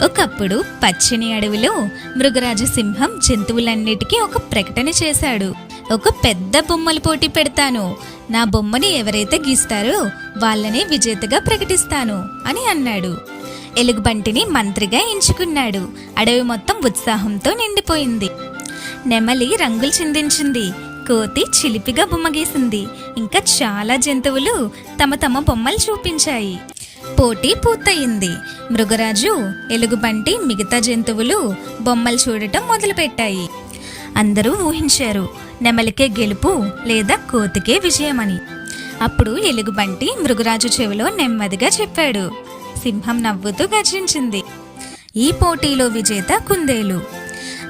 ఒకప్పుడు పచ్చని అడవిలో మృగరాజు సింహం జంతువులన్నిటికీ ఒక ప్రకటన చేశాడు. ఒక పెద్ద బొమ్మల పోటీ పెడతాను, నా బొమ్మని ఎవరైతే గీస్తారో వాళ్ళనే విజేతగా ప్రకటిస్తాను అని అన్నాడు. ఎలుగుబంటిని మంత్రిగా ఎంచుకున్నాడు. అడవి మొత్తం ఉత్సాహంతో నిండిపోయింది. నెమలి రంగులు చిందించింది, కోతి చిలిపిగా బొమ్మ గీసింది, ఇంకా చాలా జంతువులు తమ తమ బొమ్మలు చూపించాయి. పోటీ పూర్తయింది. మృగరాజు, ఎలుగుబంటి, మిగతా జంతువులు బొమ్మలు చూడటం మొదలుపెట్టాయి. అందరూ ఊహించారు నెమలికే గెలుపు లేదా కోతికే విజయమని. అప్పుడు ఎలుగుబంటి మృగరాజు చెవిలో నెమ్మదిగా చెప్పాడు. సింహం నవ్వుతూ గర్జించింది, ఈ పోటీలో విజేత కుందేలు.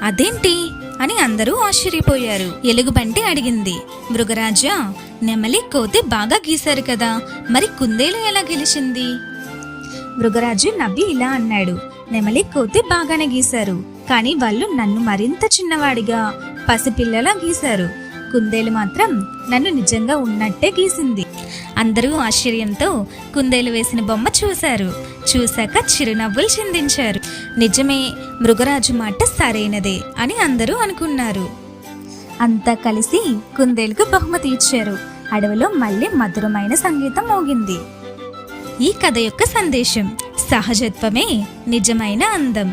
అదేంటి అని అందరూ ఆశ్చర్యపోయారు. ఎలుగుబంటి అడిగింది, మృగరాజా, నెమలి కోతి బాగా గీశారు కదా, మరి కుందేలు ఎలా గెలిచింది? మృగరాజు నవ్వి ఇలా అన్నాడు, నెమలి కోతి బాగానే గీశారు, కానీ వాళ్ళు నన్ను మరింత చిన్నవాడిగా పసిపిల్లలా గీశారు. కుందేలు మాత్రం నన్ను నిజంగా ఉన్నట్టే గీసింది. అందరూ ఆశ్చర్యంతో కుందేలు వేసిన బొమ్మ చూశారు. చూశాక చిరునవ్వులు చిందించారు. నిజమే, మృగరాజు మాట సరైనదే అని అందరూ అనుకున్నారు. అంతా కలిసి కుందేలుకు బహుమతి ఇచ్చారు. అడవిలో మళ్ళీ మధురమైన సంగీతం మోగింది. ఈ కథ యొక్క సందేశం: సహజత్వమే నిజమైన అందం.